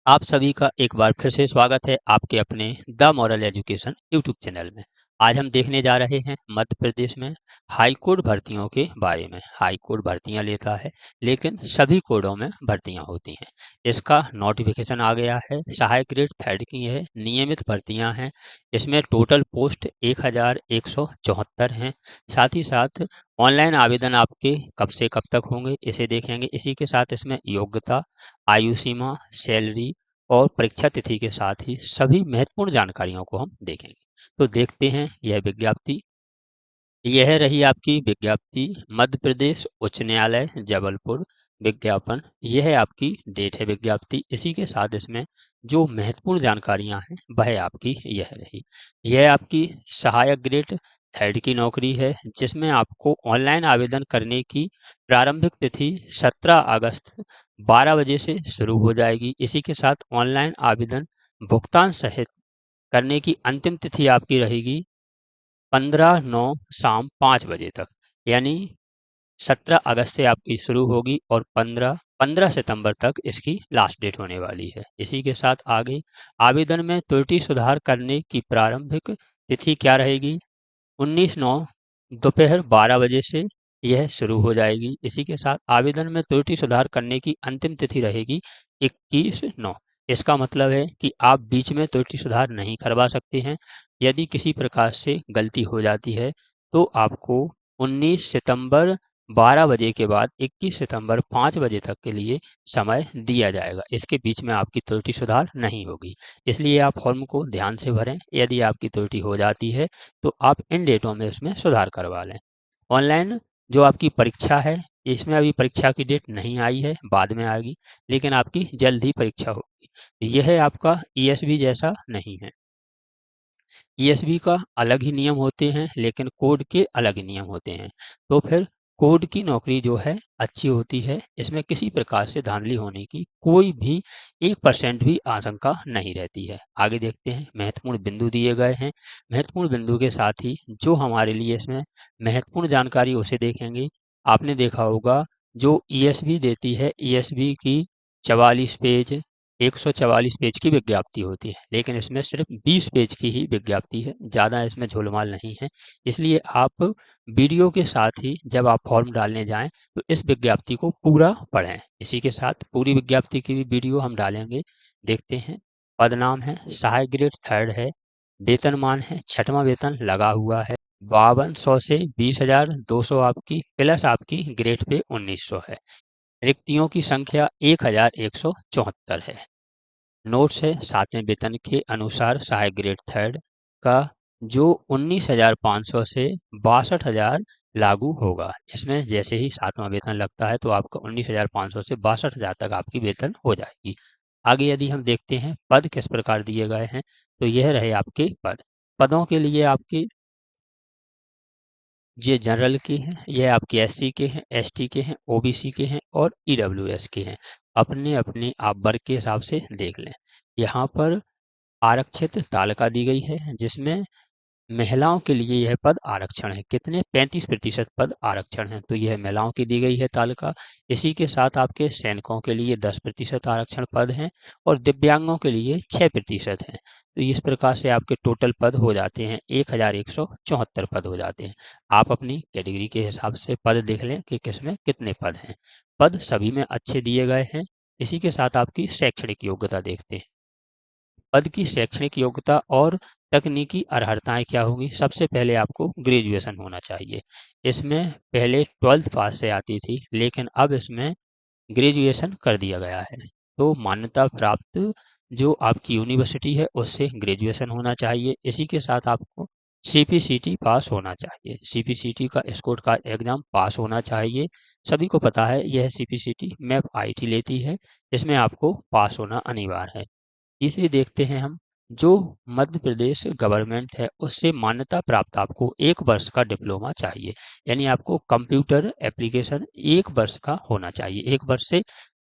आप सभी का एक बार फिर से स्वागत है आपके अपने the moral education YouTube channel में। आज हम देखने जा रहे हैं मध्य प्रदेश में हाई कोर्ट भर्तियों के बारे में। हाई कोर्ट भर्तियां लेता है, लेकिन सभी कोर्टों में भर्तियां होती हैं। इसका नोटिफिकेशन आ गया है। सहायक ग्रेड थर्ड की है, नियमित भर्तियां हैं। इसमें टोटल पोस्ट 1174 हैं। साथ ही साथ ऑनलाइन आवेदन आपके कब से कब तक होंगे इसे देखेंगे। इसी के साथ इसमें योग्यता, आयु सीमा, सैलरी और परीक्षा तिथि के साथ ही सभी महत्वपूर्ण जानकारियों को हम देखेंगे। तो देखते हैं यह विज्ञप्ति। यह रही आपकी विज्ञप्ति, मध्य प्रदेश उच्च न्यायालय जबलपुर विज्ञापन। यह है आपकी डेट है विज्ञप्ति। इसी के साथ इसमें जो महत्वपूर्ण जानकारियां हैं वह आपकी यह रही। यह आपकी सहायक ग्रेड थर्ड की नौकरी है, जिसमें आपको ऑनलाइन आवेदन करने की प्रारंभिक तिथि 17 अगस्त 12 बजे से शुरू हो जाएगी। इसी के साथ ऑनलाइन आवेदन भुगतान सहित करने की अंतिम तिथि आपकी रहेगी 15/9 शाम 5 बजे तक। यानी 17 अगस्त से आपकी शुरू होगी और 15 सितंबर तक इसकी लास्ट डेट होने वाली है। इसी के साथ आगे आवेदन में त्रुटि सुधार करने की प्रारंभिक तिथि क्या रहेगी? 19/9 दोपहर 12 बजे से यह शुरू हो जाएगी। इसी के साथ आवेदन में त्रुटि सुधार करने की अंतिम तिथि रहेगी 21/9। इसका मतलब है कि आप बीच में त्रुटि सुधार नहीं करवा सकते हैं। यदि किसी प्रकार से गलती हो जाती है तो आपको 19 सितंबर 12 बजे के बाद 21 सितंबर 5 बजे तक के लिए समय दिया जाएगा। इसके बीच में आपकी त्रुटि सुधार नहीं होगी। इसलिए आप फॉर्म को ध्यान से भरें। यदि आपकी त्रुटि हो जाती है तो आप इन डेटों में उसमें सुधार करवा लें। ऑनलाइन जो आपकी परीक्षा है, इसमें अभी परीक्षा की डेट नहीं आई है, बाद में आएगी, लेकिन आपकी जल्द ही परीक्षा होगी। यह आपका ईएसबी जैसा नहीं है। ईएसबी का अलग ही नियम होते हैं, लेकिन कोड के अलग ही नियम होते हैं। तो फिर कोड की नौकरी जो है अच्छी होती है। इसमें किसी प्रकार से धांधली होने की कोई भी 1% भी आशंका नहीं रहती है। आगे देखते हैं, महत्वपूर्ण बिंदु दिए गए हैं। महत्वपूर्ण बिंदु के साथ ही जो हमारे लिए इसमें महत्वपूर्ण जानकारी उसे देखेंगे। आपने देखा होगा जो ईएसबी देती है, ईएसबी की 44 पेज 144 पेज की विज्ञप्ति होती है, लेकिन इसमें सिर्फ 20 पेज की ही विज्ञप्ति है। ज़्यादा इसमें झोलमाल नहीं है। इसलिए आप वीडियो के साथ ही जब आप फॉर्म डालने जाएं तो इस विज्ञप्ति को पूरा पढ़ें। इसी के साथ पूरी विज्ञप्ति की भी वीडियो हम डालेंगे। देखते हैं। पद नाम है, सहायक ग्रेड थर्ड है, वेतनमान है, छठवां वेतन लगा हुआ है। 5200 से 20,200 आपकी, प्लस आपकी ग्रेड पे 1900 है। रिक्तियों की संख्या 1174 है। नोट्स है, 7वें वेतन के अनुसार सहायक ग्रेड थर्ड का जो 19,500 से 62,000 लागू होगा। इसमें जैसे ही 7वां वेतन लगता है तो आपका 19,500 से 62,000 तक आपकी वेतन हो जाएगी। आगे यदि हम देखते हैं पद किस प्रकार दिए गए हैं, तो यह रहे आपके पद। पदों के लिए आपके ये जनरल के हैं, यह आपके एससी के हैं, एसटी के हैं, ओबीसी के हैं और ईडब्ल्यूएस के हैं। अपने अपने आप वर्ग के हिसाब से देख लें। यहाँ पर आरक्षित तालिका दी गई है, जिसमें महिलाओं के लिए यह पद आरक्षण है। कितने? 35% पद आरक्षण है। तो यह महिलाओं की दी गई है तालिका। इसी के साथ आपके सैनिकों के लिए 10% आरक्षण पद हैं और दिव्यांगों के लिए 6% हैं। तो इस प्रकार से आपके टोटल पद हो जाते हैं 1174 पद हो जाते हैं। आप अपनी कैटेगरी के हिसाब से पद देख लें कि किसमें कितने पद हैं। पद सभी में अच्छे दिए गए हैं। इसी के साथ आपकी शैक्षणिक योग्यता देखते हैं। पद की शैक्षणिक योग्यता और तकनीकी अर्हताएं क्या होगी? सबसे पहले आपको ग्रेजुएशन होना चाहिए। इसमें पहले 12th पास से आती थी, लेकिन अब इसमें ग्रेजुएशन कर दिया गया है। तो मान्यता प्राप्त जो आपकी यूनिवर्सिटी है उससे ग्रेजुएशन होना चाहिए। इसी के साथ आपको सीपीसीटी पास होना चाहिए। सीपीसीटी का स्कोर का एग्जाम पास होना चाहिए। सभी को पता है यह सीपीसीटी मैप आईटी लेती है। इसमें आपको पास होना अनिवार्य है। तीसरी देखते हैं हम, जो मध्य प्रदेश गवर्नमेंट है उससे मान्यता प्राप्त आपको 1 वर्ष का डिप्लोमा चाहिए। यानी आपको कंप्यूटर एप्लीकेशन 1 वर्ष का होना चाहिए। 1 वर्ष से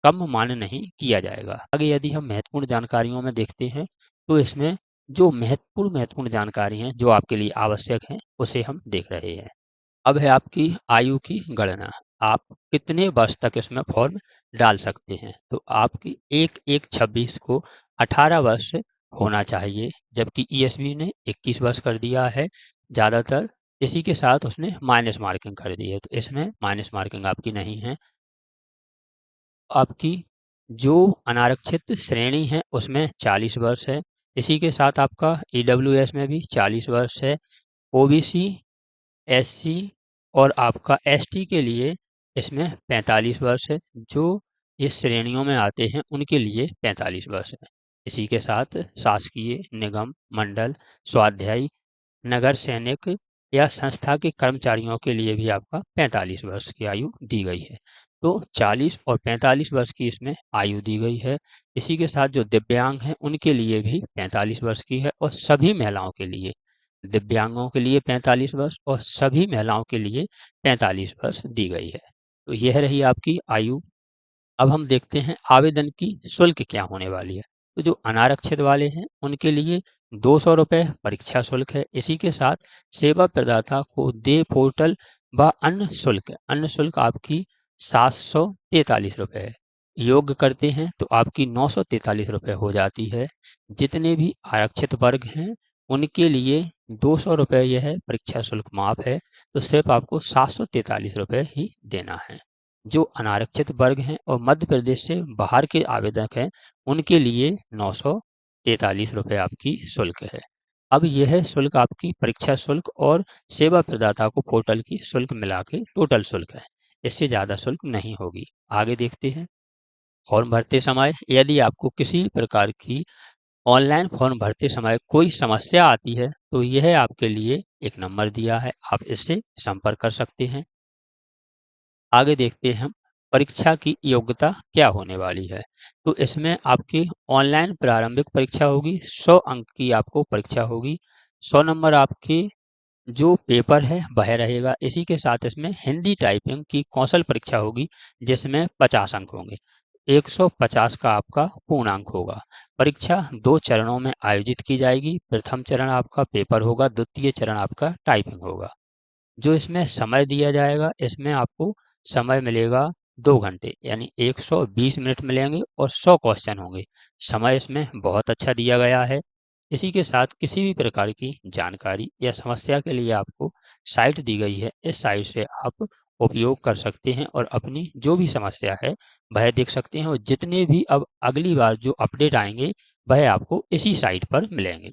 कम मान्य नहीं किया जाएगा। आगे यदि हम महत्वपूर्ण जानकारियों में देखते हैं तो इसमें जो महत्वपूर्ण जानकारी हैं जो आपके लिए आवश्यक हैं उसे हम देख रहे हैं। अब है आपकी आयु की गणना। आप कितने वर्ष तक इसमें फॉर्म डाल सकते हैं। तो आपकी 1/1/26 को 18 वर्ष होना चाहिए, जबकि ईएसबी ने 21 वर्ष कर दिया है ज़्यादातर। इसी के साथ उसने माइनस मार्किंग कर दी है, तो इसमें माइनस मार्किंग आपकी नहीं है। आपकी जो अनारक्षित श्रेणी है उसमें 40 वर्ष है। इसी के साथ आपका ईडब्ल्यूएस में भी 40 वर्ष है। ओबीसी, एससी और आपका एसटी के लिए इसमें 45 वर्ष है। जो इस श्रेणियों में आते हैं उनके लिए 45 वर्ष है। इसी के साथ शासकीय, निगम, मंडल, स्वाध्यायी, नगर सैनिक या संस्था के कर्मचारियों के लिए भी आपका 45 वर्ष की आयु दी गई है। तो 40 और 45 वर्ष की इसमें आयु दी गई है। इसी के साथ जो दिव्यांग हैं उनके लिए भी 45 वर्ष की है, और सभी महिलाओं के लिए, दिव्यांगों के लिए 45 वर्ष और सभी महिलाओं के लिए 45 वर्ष दी गई है। तो यह रही आपकी आयु। अब हम देखते हैं आवेदन की शुल्क क्या होने वाली है। तो जो अनारक्षित वाले हैं उनके लिए 200 रुपये परीक्षा शुल्क है। इसी के साथ सेवा प्रदाता को दे पोर्टल व अन्य शुल्क आपकी 743 रुपये है। योग्य करते हैं तो आपकी 943 रुपये हो जाती है। जितने भी आरक्षित वर्ग हैं उनके लिए 200 रुपये यह परीक्षा शुल्क माफ है, तो सिर्फ आपको 743 रुपये ही देना है। जो अनारक्षित वर्ग हैं और मध्य प्रदेश से बाहर के आवेदक हैं उनके लिए 943 रुपये आपकी शुल्क है। अब यह शुल्क आपकी परीक्षा शुल्क और सेवा प्रदाता को पोर्टल की शुल्क मिला के टोटल शुल्क है। इससे ज़्यादा शुल्क नहीं होगी। आगे देखते हैं। फॉर्म भरते समय यदि आपको किसी प्रकार की ऑनलाइन फॉर्म भरते समय कोई समस्या आती है तो यह आपके लिए एक नंबर दिया है, आप इससे संपर्क कर सकते हैं। आगे देखते हैं हम परीक्षा की योग्यता क्या होने वाली है। तो इसमें आपकी ऑनलाइन प्रारंभिक परीक्षा होगी, 100 अंक की आपको परीक्षा होगी। 100 नंबर आपके जो पेपर है वह रहेगा। इसी के साथ इसमें हिंदी टाइपिंग की कौशल परीक्षा होगी जिसमें 50 अंक होंगे। 150 का आपका पूर्णांक होगा। परीक्षा 2 चरणों में आयोजित की जाएगी। प्रथम चरण आपका पेपर होगा, द्वितीय चरण आपका टाइपिंग होगा। जो इसमें समय दिया जाएगा, इसमें आपको समय मिलेगा 2 घंटे, यानी 120 मिनट मिलेंगे और 100 क्वेश्चन होंगे। समय इसमें बहुत अच्छा दिया गया है। इसी के साथ किसी भी प्रकार की जानकारी या समस्या के लिए आपको साइट दी गई है। इस साइट से आप उपयोग कर सकते हैं और अपनी जो भी समस्या है वह देख सकते हैं, और जितने भी अब अगली बार जो अपडेट आएंगे वह आपको इसी साइट पर मिलेंगे।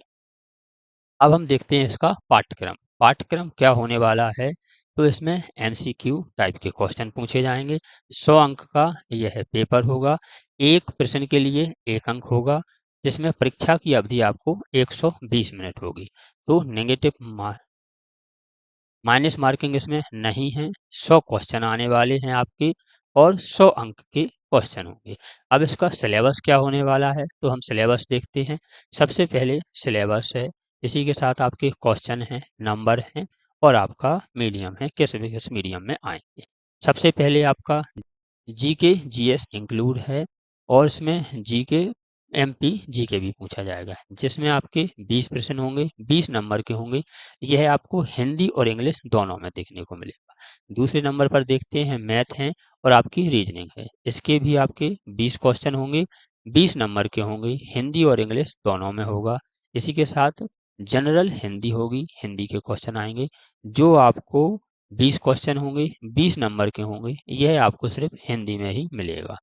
अब हम देखते हैं इसका पाठ्यक्रम। पाठ्यक्रम क्या होने वाला है। तो इसमें एमसीक्यू टाइप के क्वेश्चन पूछे जाएंगे। 100 अंक का यह पेपर होगा। एक प्रश्न के लिए 1 अंक होगा, जिसमें परीक्षा की अवधि आपको 120 मिनट होगी। तो नेगेटिव माइनस मार्किंग इसमें नहीं है। 100 क्वेश्चन आने वाले हैं आपके और 100 अंक के क्वेश्चन होंगे। अब इसका सिलेबस क्या होने वाला है, तो हम सिलेबस देखते हैं। सबसे पहले सिलेबस है, इसी के साथ आपके क्वेश्चन हैं, नंबर हैं और आपका मीडियम है, किस मीडियम में आएंगे। सबसे पहले आपका जीके जीएस इंक्लूड है, और इसमें जीके एमपी जीके भी पूछा जाएगा, जिसमें आपके 20 प्रश्न होंगे, 20 नंबर के होंगे। यह आपको हिंदी और इंग्लिश दोनों में देखने को मिलेगा। दूसरे नंबर पर देखते हैं मैथ है और आपकी रीजनिंग है। इसके भी आपके 20 क्वेश्चन होंगे, 20 नंबर के होंगे, हिंदी और इंग्लिश दोनों में होगा। इसी के साथ जनरल हिंदी होगी, हिंदी के क्वेश्चन आएंगे जो आपको 20 क्वेश्चन होंगे, 20 नंबर के होंगे। यह आपको सिर्फ हिंदी में ही मिलेगा।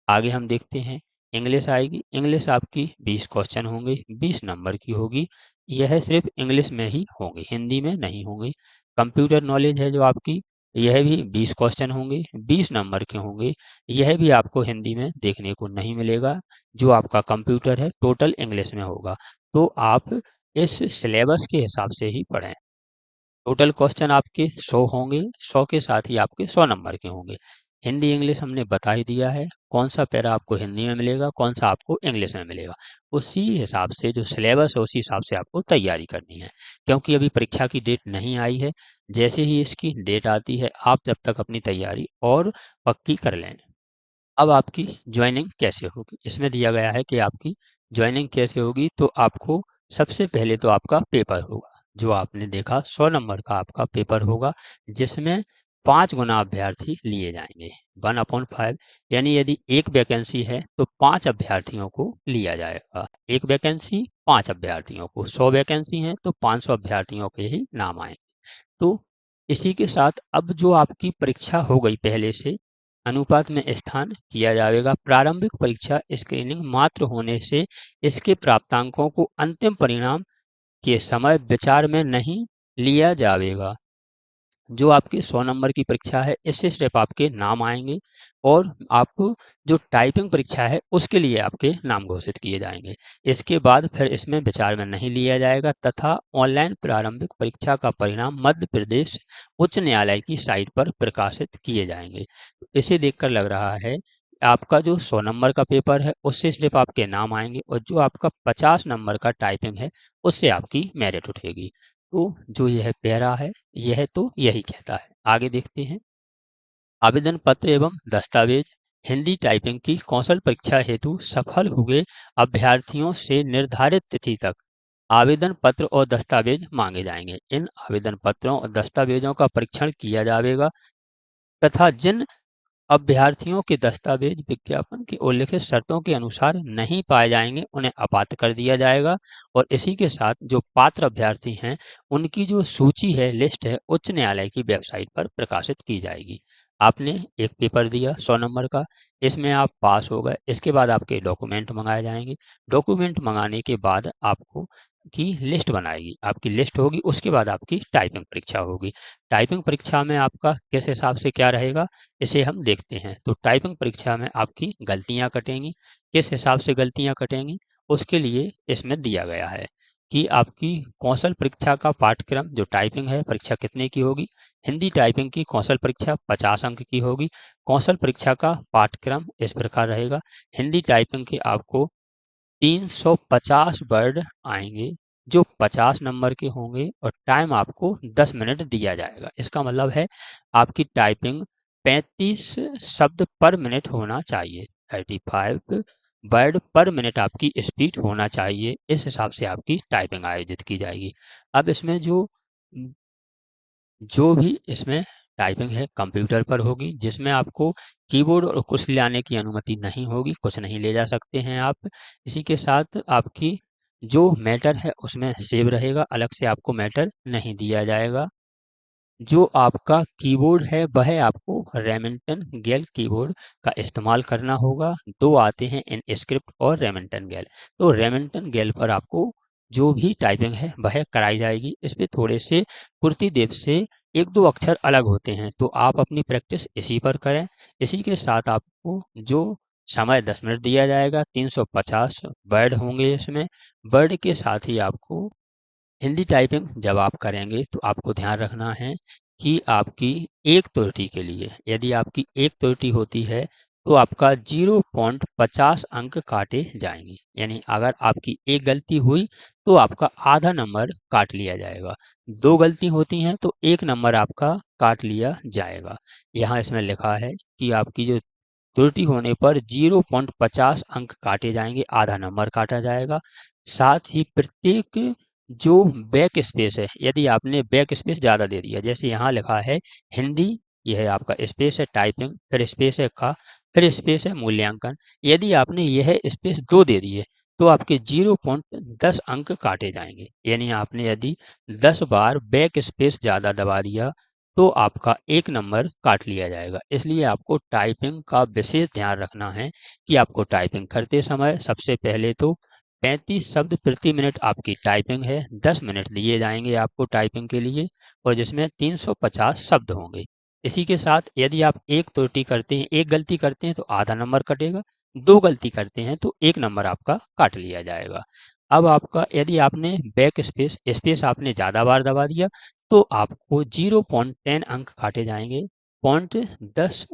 आगे हम देखते हैं इंग्लिश आएगी। इंग्लिश आपकी 20 क्वेश्चन होंगे, 20 नंबर की होगी। यह सिर्फ इंग्लिश में ही होंगे, हिंदी में नहीं होंगे। कंप्यूटर नॉलेज है जो आपकी, यह भी 20 क्वेश्चन होंगे, 20 नंबर के होंगे। यह भी आपको हिंदी में देखने को नहीं मिलेगा। जो आपका कंप्यूटर है टोटल इंग्लिश में होगा। तो आप इस सिलेबस के हिसाब से ही पढ़ें। टोटल क्वेश्चन आपके 100 होंगे, 100 के साथ ही आपके 100 नंबर के होंगे। हिंदी इंग्लिश हमने बता ही दिया है, कौन सा पैरा आपको हिंदी में मिलेगा, कौन सा आपको इंग्लिश में मिलेगा। उसी हिसाब से जो सिलेबस है उसी हिसाब से आपको तैयारी करनी है, क्योंकि अभी परीक्षा की डेट नहीं आई है। जैसे ही इसकी डेट आती है आप जब तक अपनी तैयारी और पक्की कर लें। अब आपकी ज्वाइनिंग कैसे होगी, इसमें दिया गया है कि आपकी ज्वाइनिंग कैसे होगी। तो आपको सबसे पहले तो आपका पेपर होगा, जो आपने देखा 100 नंबर का आपका पेपर होगा, जिसमें 5 गुना अभ्यर्थी लिए जाएंगे। 1/5 यानी यदि एक वैकेंसी है तो 5 अभ्यर्थियों को लिया जाएगा। एक वैकेंसी 5 अभ्यर्थियों को, 100 वैकेंसी है तो 500 अभ्यर्थियों के ही नाम आएंगे। तो इसी के साथ अब जो आपकी परीक्षा हो गई पहले से, अनुपात में स्थान किया जाएगा। प्रारंभिक परीक्षा स्क्रीनिंग मात्र होने से इसके प्राप्तांकों को अंतिम परिणाम के समय विचार में नहीं लिया जाएगा। जो आपकी 100 नंबर की परीक्षा है इससे सिर्फ आपके नाम आएंगे और आपको जो टाइपिंग परीक्षा है उसके लिए आपके नाम घोषित किए जाएंगे। इसके बाद फिर इसमें विचार में नहीं लिया जाएगा तथा ऑनलाइन प्रारंभिक परीक्षा का परिणाम मध्य प्रदेश उच्च न्यायालय की साइट पर प्रकाशित किए जाएंगे। इसे देखकर लग रहा है आपका जो 100 नंबर का पेपर है उससे सिर्फ आपके नाम आएंगे और जो आपका 50 नंबर का टाइपिंग है उससे आपकी मेरिट उठेगी। तो जो यह पैरा है यह तो यही कहता है। आगे देखते हैं। आवेदन पत्र एवं दस्तावेज। हिंदी टाइपिंग की कौशल परीक्षा हेतु सफल हुए अभ्यर्थियों से निर्धारित तिथि तक आवेदन पत्र और दस्तावेज मांगे जाएंगे। इन आवेदन पत्रों और दस्तावेजों का परीक्षण किया जाएगा तथा जिन अभ्यर्थियों के दस्तावेज विज्ञापन की उल्लिखित शर्तों के अनुसार नहीं पाए जाएंगे उन्हें अपात्र कर दिया जाएगा। और इसी के साथ जो पात्र अभ्यर्थी हैं उनकी जो सूची है, लिस्ट है, उच्च न्यायालय की वेबसाइट पर प्रकाशित की जाएगी। आपने एक पेपर दिया 100 नंबर का, इसमें आप पास हो गए, इसके बाद आपके डॉक्यूमेंट मंगाए जाएंगे। डॉक्यूमेंट मंगाने के बाद आपको की लिस्ट बनाएगी, आपकी लिस्ट होगी, उसके बाद आपकी टाइपिंग परीक्षा होगी। टाइपिंग परीक्षा में आपका किस हिसाब से क्या रहेगा इसे हम देखते हैं। तो टाइपिंग परीक्षा में आपकी गलतियां कटेंगी। किस हिसाब से गलतियां कटेंगी उसके लिए इसमें दिया गया है कि आपकी कौशल परीक्षा का पाठ्यक्रम जो टाइपिंग है परीक्षा कितने की होगी। हिंदी टाइपिंग की कौशल परीक्षा 50 अंक की होगी। कौशल परीक्षा का पाठ्यक्रम इस प्रकार रहेगा। हिंदी टाइपिंग के आपको 350 वर्ड आएंगे जो 50 नंबर के होंगे और टाइम आपको 10 मिनट दिया जाएगा। इसका मतलब है आपकी टाइपिंग 35 शब्द पर मिनट होना चाहिए। 35 वर्ड पर मिनट आपकी स्पीड होना चाहिए। इस हिसाब से आपकी टाइपिंग आयोजित की जाएगी। अब इसमें जो भी इसमें टाइपिंग है कंप्यूटर पर होगी, जिसमें आपको कीबोर्ड और कुछ ले आने की अनुमति नहीं होगी, कुछ नहीं ले जा सकते हैं आप। इसी के साथ आपकी जो मैटर है उसमें सेव रहेगा, अलग से आपको मैटर नहीं दिया जाएगा। जो आपका कीबोर्ड है वह आपको रेमिंगटन गेल कीबोर्ड का इस्तेमाल करना होगा। दो आते हैं, इन स्क्रिप्ट और रेमिंगटन गेल। तो रेमिंगटन गेल पर आपको जो भी टाइपिंग है वह कराई जाएगी। इसमें थोड़े से कुर्ती देव से एक दो अक्षर अलग होते हैं तो आप अपनी प्रैक्टिस इसी पर करें। इसी के साथ आपको जो समय 10 मिनट दिया जाएगा, 350 वर्ड होंगे इसमें। वर्ड के साथ ही आपको हिंदी टाइपिंग जब आप करेंगे तो आपको ध्यान रखना है कि आपकी एक त्रुटि के लिए, यदि आपकी एक त्रुटि होती है तो आपका 0.50 अंक काटे जाएंगे। यानी अगर आपकी एक गलती हुई तो आपका आधा नंबर काट लिया जाएगा। दो गलती होती हैं तो एक नंबर आपका काट लिया जाएगा। यहाँ इसमें लिखा है कि आपकी जो त्रुटि होने पर 0.50 अंक काटे जाएंगे, आधा नंबर काटा जाएगा। साथ ही प्रत्येक जो बैक स्पेस है, यदि आपने बैक स्पेस ज़्यादा दे दिया, जैसे यहाँ लिखा है हिंदी, यह है आपका स्पेस है टाइपिंग, फिर स्पेस है का, फिर स्पेस है मूल्यांकन। यदि आपने यह स्पेस 2 दे दिए तो आपके 0.10 अंक काटे जाएंगे। यानी आपने यदि 10 बार बैक स्पेस ज़्यादा दबा दिया तो आपका एक नंबर काट लिया जाएगा। इसलिए आपको टाइपिंग का विशेष ध्यान रखना है कि आपको टाइपिंग करते समय सबसे पहले तो 35 शब्द प्रति मिनट आपकी टाइपिंग है, 10 मिनट दिए जाएंगे आपको टाइपिंग के लिए और जिसमें 350 शब्द होंगे। इसी के साथ यदि आप एक त्रुटि करते हैं, एक गलती करते हैं तो आधा नंबर कटेगा, दो गलती करते हैं तो एक नंबर आपका काट लिया जाएगा। अब आपका यदि आपने बैक स्पेस स्पेस आपने ज़्यादा बार दबा दिया तो आपको 0.10 अंक काटे जाएंगे, 0.10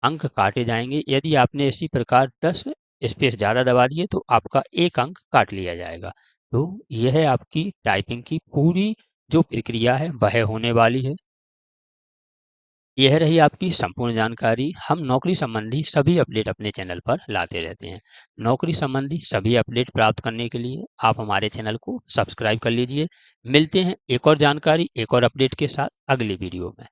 अंक काटे जाएंगे। यदि आपने इसी प्रकार 10 स्पेस ज़्यादा दबा दिए तो आपका एक अंक काट लिया जाएगा। तो यह है आपकी टाइपिंग की पूरी जो प्रक्रिया है वह होने वाली है। यह रही आपकी संपूर्ण जानकारी। हम नौकरी संबंधी सभी अपडेट अपने चैनल पर लाते रहते हैं। नौकरी संबंधी सभी अपडेट प्राप्त करने के लिए आप हमारे चैनल को सब्सक्राइब कर लीजिए। मिलते हैं एक और जानकारी, एक और अपडेट के साथ अगली वीडियो में।